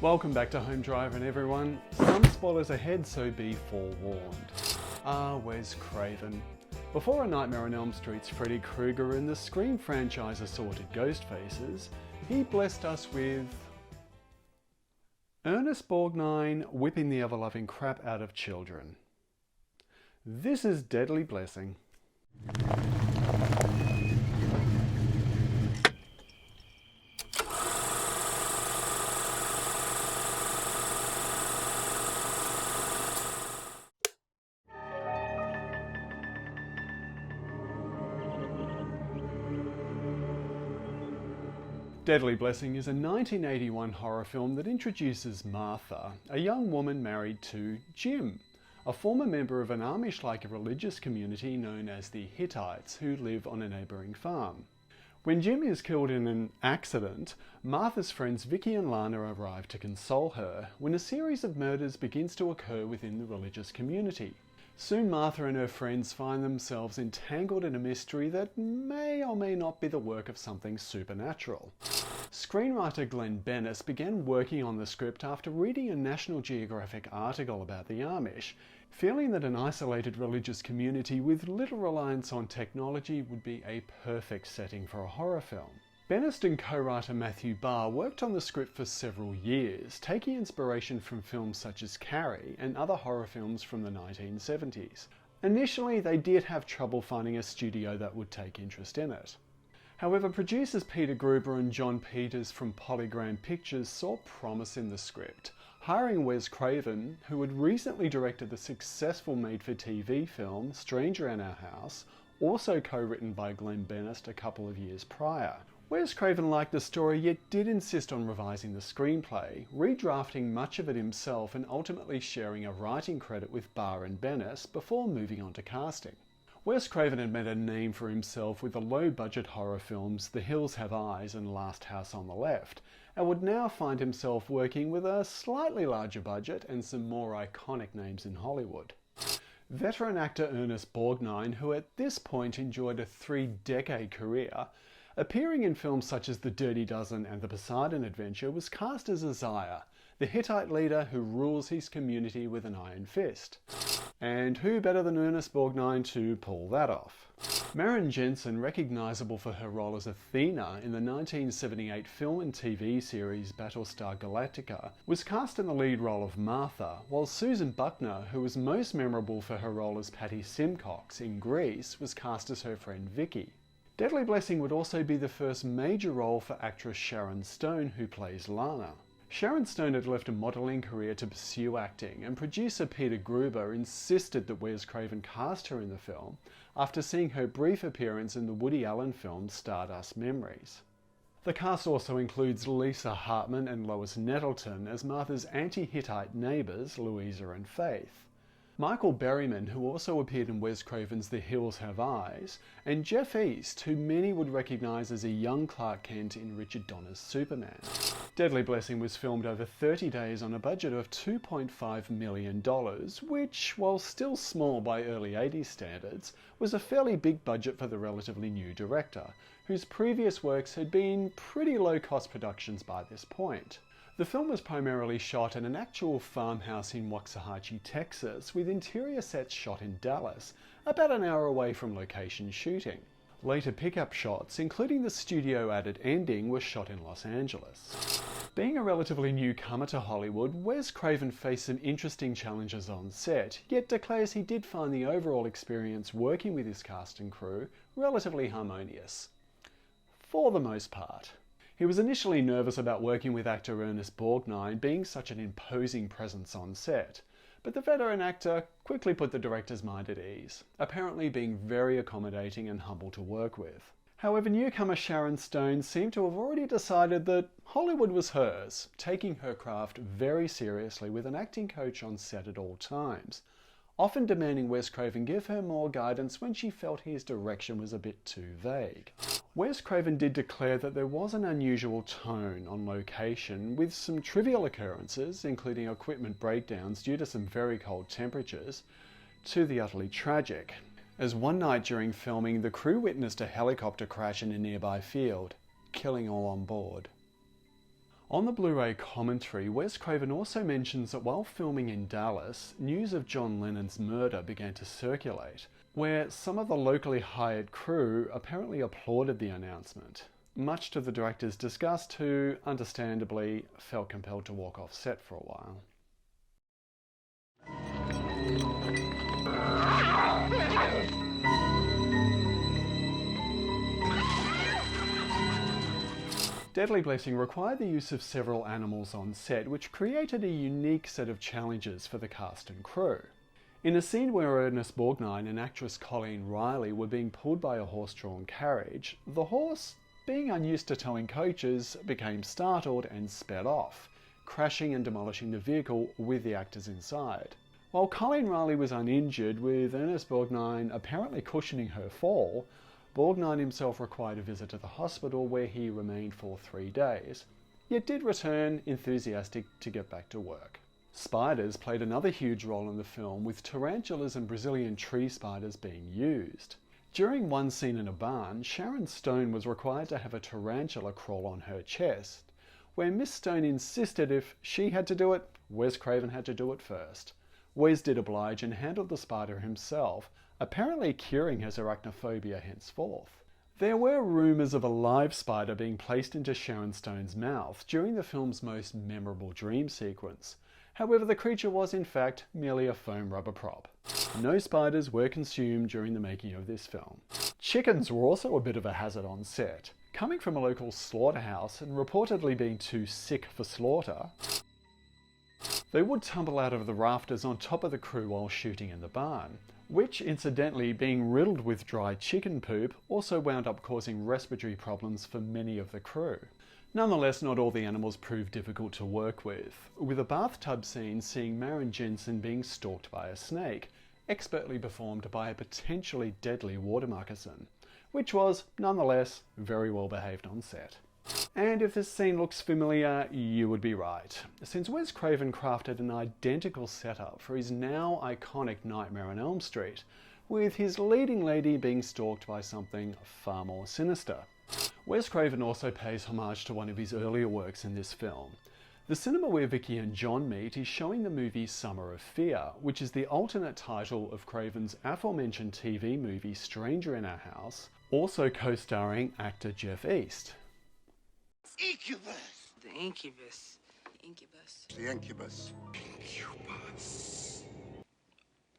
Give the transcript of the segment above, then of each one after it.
Welcome back to Home Driving, everyone. Some spoilers ahead, so be forewarned. Wes Craven. Before A Nightmare on Elm Street's Freddy Krueger and the Scream franchise assorted ghost faces, he blessed us with Ernest Borgnine whipping the ever-loving crap out of children. This is Deadly Blessing. Deadly Blessing is a 1981 horror film that introduces Martha, a young woman married to Jim, a former member of an Amish-like religious community known as the Hittites, who live on a neighbouring farm. When Jim is killed in an accident, Martha's friends Vicky and Lana arrive to console her, when a series of murders begins to occur within the religious community. Soon Martha and her friends find themselves entangled in a mystery that may or may not be the work of something supernatural. Screenwriter Glenn Bennis began working on the script after reading a National Geographic article about the Amish, feeling that an isolated religious community with little reliance on technology would be a perfect setting for a horror film. Bennis and co-writer Matthew Barr worked on the script for several years, taking inspiration from films such as Carrie and other horror films from the 1970s. Initially, they did have trouble finding a studio that would take interest in it. However, producers Peter Gruber and John Peters from Polygram Pictures saw promise in the script, hiring Wes Craven, who had recently directed the successful made-for-TV film Stranger in Our House, also co-written by Glenn Bennis a couple of years prior. Wes Craven liked the story, yet did insist on revising the screenplay, redrafting much of it himself and ultimately sharing a writing credit with Barr and Bennis before moving on to casting. Wes Craven had made a name for himself with the low-budget horror films The Hills Have Eyes and Last House on the Left, and would now find himself working with a slightly larger budget and some more iconic names in Hollywood. Veteran actor Ernest Borgnine, who at this point enjoyed a 3-decade career, appearing in films such as The Dirty Dozen and The Poseidon Adventure, was cast as Uzziah, the Hittite leader who rules his community with an iron fist. And who better than Ernest Borgnine to pull that off? Maren Jensen, recognisable for her role as Athena in the 1978 film and TV series Battlestar Galactica, was cast in the lead role of Martha, while Susan Buckner, who was most memorable for her role as Patty Simcox in Grease, was cast as her friend Vicky. Deadly Blessing would also be the first major role for actress Sharon Stone, who plays Lana. Sharon Stone had left a modelling career to pursue acting, and producer Peter Gruber insisted that Wes Craven cast her in the film after seeing her brief appearance in the Woody Allen film Stardust Memories. The cast also includes Lisa Hartman and Lois Nettleton as Martha's anti-Hittite neighbours, Louisa and Faith. Michael Berryman, who also appeared in Wes Craven's The Hills Have Eyes, and Jeff East, who many would recognise as a young Clark Kent in Richard Donner's Superman. Deadly Blessing was filmed over 30 days on a budget of $2.5 million, which, while still small by early 80s standards, was a fairly big budget for the relatively new director, whose previous works had been pretty low-cost productions by this point. The film was primarily shot in an actual farmhouse in Waxahachie, Texas, with interior sets shot in Dallas, about an hour away from location shooting. Later pickup shots, including the studio-added ending, were shot in Los Angeles. Being a relatively newcomer to Hollywood, Wes Craven faced some interesting challenges on set, yet declares he did find the overall experience working with his cast and crew relatively harmonious. For the most part. He was initially nervous about working with actor Ernest Borgnine, being such an imposing presence on set, but the veteran actor quickly put the director's mind at ease, apparently being very accommodating and humble to work with. However, newcomer Sharon Stone seemed to have already decided that Hollywood was hers, taking her craft very seriously with an acting coach on set at all times, often demanding Wes Craven give her more guidance when she felt his direction was a bit too vague. Wes Craven did declare that there was an unusual tone on location, with some trivial occurrences, including equipment breakdowns due to some very cold temperatures, to the utterly tragic, as one night during filming the crew witnessed a helicopter crash in a nearby field, killing all on board. On the Blu-ray commentary, Wes Craven also mentions that while filming in Dallas, news of John Lennon's murder began to circulate, where some of the locally hired crew apparently applauded the announcement, much to the director's disgust, who understandably felt compelled to walk off set for a while. Deadly Blessing required the use of several animals on set, which created a unique set of challenges for the cast and crew. In a scene where Ernest Borgnine and actress Colleen Riley were being pulled by a horse-drawn carriage, the horse, being unused to towing coaches, became startled and sped off, crashing and demolishing the vehicle with the actors inside. While Colleen Riley was uninjured, with Ernest Borgnine apparently cushioning her fall, Borgnine himself required a visit to the hospital where he remained for 3 days, yet did return enthusiastic to get back to work. Spiders played another huge role in the film, with tarantulas and Brazilian tree spiders being used. During one scene in a barn, Sharon Stone was required to have a tarantula crawl on her chest. Where Miss Stone insisted if she had to do it, Wes Craven had to do it first. Wes did oblige and handled the spider himself, apparently curing his arachnophobia henceforth. There were rumours of a live spider being placed into Sharon Stone's mouth during the film's most memorable dream sequence. However, the creature was in fact merely a foam rubber prop. No spiders were consumed during the making of this film. Chickens were also a bit of a hazard on set. Coming from a local slaughterhouse and reportedly being too sick for slaughter, they would tumble out of the rafters on top of the crew while shooting in the barn, which, incidentally, being riddled with dry chicken poop, also wound up causing respiratory problems for many of the crew. Nonetheless, not all the animals proved difficult to work with a bathtub scene seeing Maren Jensen being stalked by a snake, expertly performed by a potentially deadly water moccasin, which was, nonetheless, very well behaved on set. And if this scene looks familiar, you would be right, since Wes Craven crafted an identical setup for his now iconic Nightmare on Elm Street, with his leading lady being stalked by something far more sinister. Wes Craven also pays homage to one of his earlier works in this film. The cinema where Vicky and John meet is showing the movie Summer of Fear, which is the alternate title of Craven's aforementioned TV movie Stranger in Our House, also co-starring actor Jeff East. Incubus! The Incubus. Incubus. The Incubus. Incubus.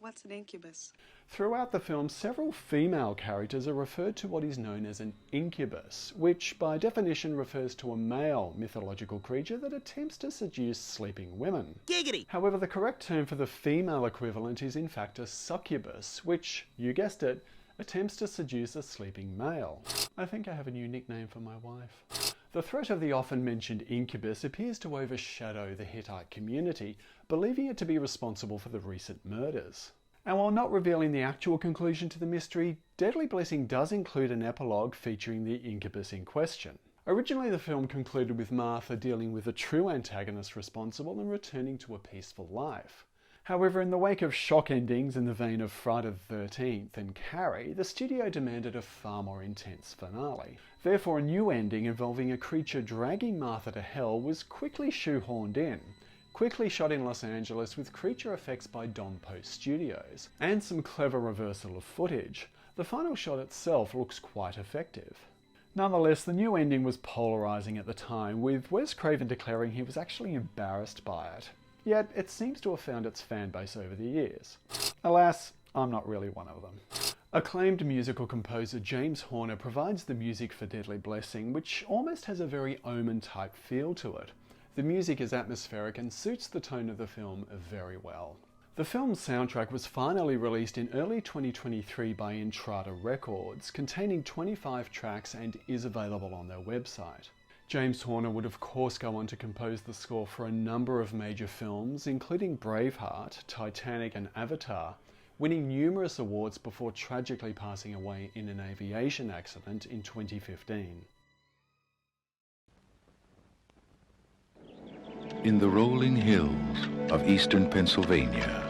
What's an incubus? Throughout the film, several female characters are referred to what is known as an incubus, which by definition refers to a male mythological creature that attempts to seduce sleeping women. Giggity! However, the correct term for the female equivalent is in fact a succubus, which, you guessed it, attempts to seduce a sleeping male. I think I have a new nickname for my wife. The threat of the often mentioned incubus appears to overshadow the Hittite community, believing it to be responsible for the recent murders. And while not revealing the actual conclusion to the mystery, Deadly Blessing does include an epilogue featuring the incubus in question. Originally, the film concluded with Martha dealing with the true antagonist responsible and returning to a peaceful life. However, in the wake of shock endings in the vein of Friday the 13th and Carrie, the studio demanded a far more intense finale. Therefore, a new ending involving a creature dragging Martha to hell was quickly shoehorned in, quickly shot in Los Angeles with creature effects by Don Post Studios, and some clever reversal of footage. The final shot itself looks quite effective. Nonetheless, the new ending was polarising at the time, with Wes Craven declaring he was actually embarrassed by it. Yet it seems to have found its fan base over the years. Alas, I'm not really one of them. Acclaimed musical composer James Horner provides the music for Deadly Blessing, which almost has a very Omen-type feel to it. The music is atmospheric and suits the tone of the film very well. The film's soundtrack was finally released in early 2023 by Intrada Records, containing 25 tracks, and is available on their website. James Horner would of course go on to compose the score for a number of major films, including Braveheart, Titanic and Avatar, winning numerous awards before tragically passing away in an aviation accident in 2015. In the rolling hills of eastern Pennsylvania,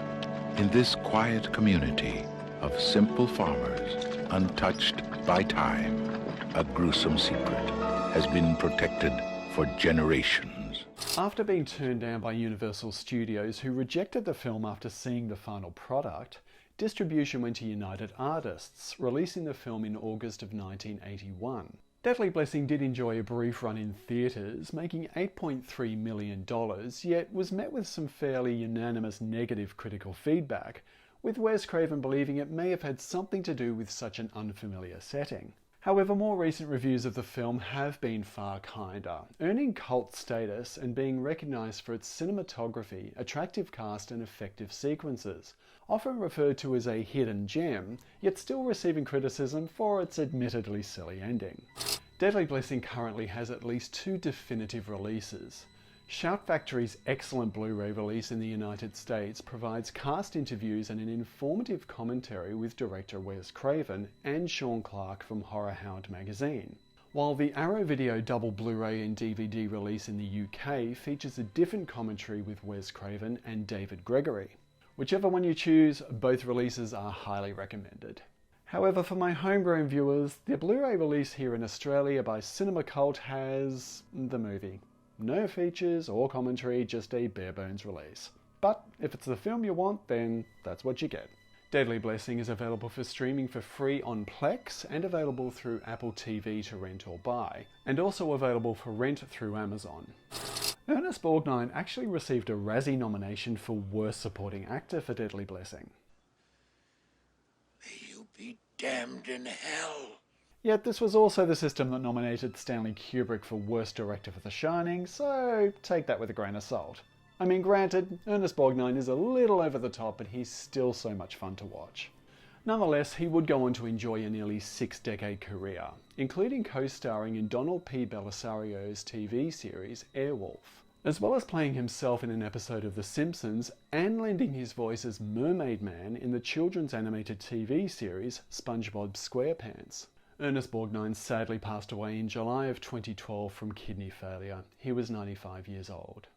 in this quiet community of simple farmers, untouched by time, a gruesome secret has been protected for generations. After being turned down by Universal Studios, who rejected the film after seeing the final product, distribution went to United Artists, releasing the film in August of 1981. Deadly Blessing did enjoy a brief run in theatres, making $8.3 million, yet was met with some fairly unanimous negative critical feedback, with Wes Craven believing it may have had something to do with such an unfamiliar setting. However, more recent reviews of the film have been far kinder, earning cult status and being recognised for its cinematography, attractive cast and effective sequences, often referred to as a hidden gem, yet still receiving criticism for its admittedly silly ending. Deadly Blessing currently has at least 2 definitive releases. Shout Factory's excellent Blu-ray release in the United States provides cast interviews and an informative commentary with director Wes Craven and Sean Clark from Horror Hound magazine, while the Arrow Video double Blu-ray and DVD release in the UK features a different commentary with Wes Craven and David Gregory. Whichever one you choose, both releases are highly recommended. However, for my homegrown viewers, the Blu-ray release here in Australia by Cinema Cult has the movie. No features or commentary, just a bare bones release. But if it's the film you want, then that's what you get. Deadly Blessing is available for streaming for free on Plex and available through Apple TV to rent or buy, and also available for rent through Amazon. Ernest Borgnine actually received a Razzie nomination for Worst Supporting Actor for Deadly Blessing. May you be damned in hell. Yet this was also the system that nominated Stanley Kubrick for Worst Director for The Shining, so take that with a grain of salt. I mean, granted, Ernest Borgnine is a little over the top, but he's still so much fun to watch. Nonetheless, he would go on to enjoy a nearly 6-decade career, including co-starring in Donald P. Bellisario's TV series Airwolf, as well as playing himself in an episode of The Simpsons and lending his voice as Mermaid Man in the children's animated TV series SpongeBob SquarePants. Ernest Borgnine sadly passed away in July of 2012 from kidney failure. He was 95 years old.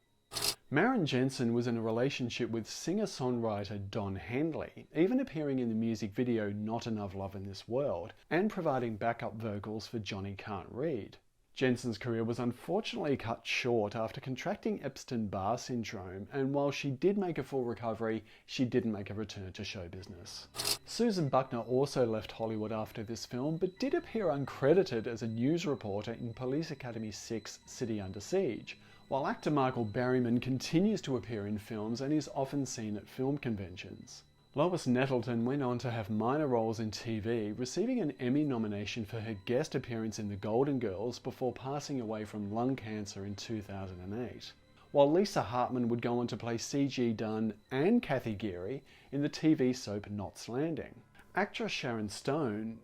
Maren Jensen was in a relationship with singer-songwriter Don Henley, even appearing in the music video Not Enough Love in This World, and providing backup vocals for Johnny Can't Read. Jensen's career was unfortunately cut short after contracting Epstein-Barr syndrome, and while she did make a full recovery, she didn't make a return to show business. Susan Buckner also left Hollywood after this film, but did appear uncredited as a news reporter in Police Academy 6: City Under Siege, while actor Michael Berryman continues to appear in films and is often seen at film conventions. Lois Nettleton went on to have minor roles in TV, receiving an Emmy nomination for her guest appearance in The Golden Girls before passing away from lung cancer in 2008. While Lisa Hartman would go on to play C.G. Dunn and Kathy Geary in the TV soap Knots Landing. Actress Sharon Stone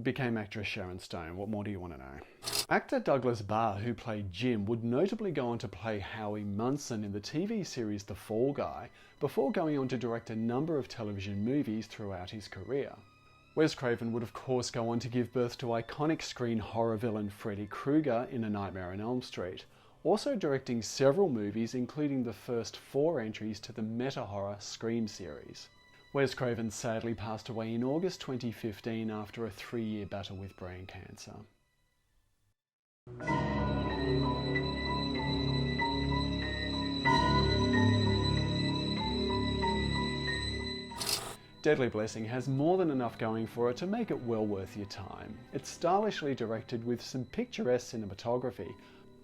became actress Sharon Stone. What more do you want to know? Actor Douglas Barr, who played Jim, would notably go on to play Howie Munson in the TV series The Fall Guy, before going on to direct a number of television movies throughout his career. Wes Craven would of course go on to give birth to iconic screen horror villain Freddy Krueger in A Nightmare on Elm Street, also directing several movies including the first 4 entries to the meta-horror Scream series. Wes Craven sadly passed away in August 2015 after a 3-year battle with brain cancer. Deadly Blessing has more than enough going for it to make it well worth your time. It's stylishly directed with some picturesque cinematography,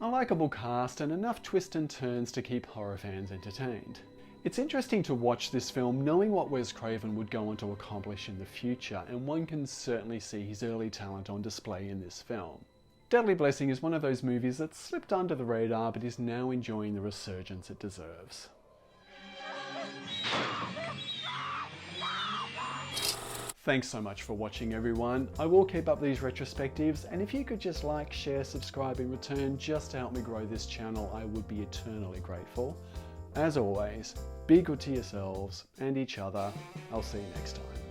a likeable cast and enough twists and turns to keep horror fans entertained. It's interesting to watch this film knowing what Wes Craven would go on to accomplish in the future, and one can certainly see his early talent on display in this film. Deadly Blessing is one of those movies that slipped under the radar but is now enjoying the resurgence it deserves. Thanks so much for watching, everyone. I will keep up these retrospectives, and if you could just like, share, subscribe in return just to help me grow this channel, I would be eternally grateful. As always, be good to yourselves and each other. I'll see you next time.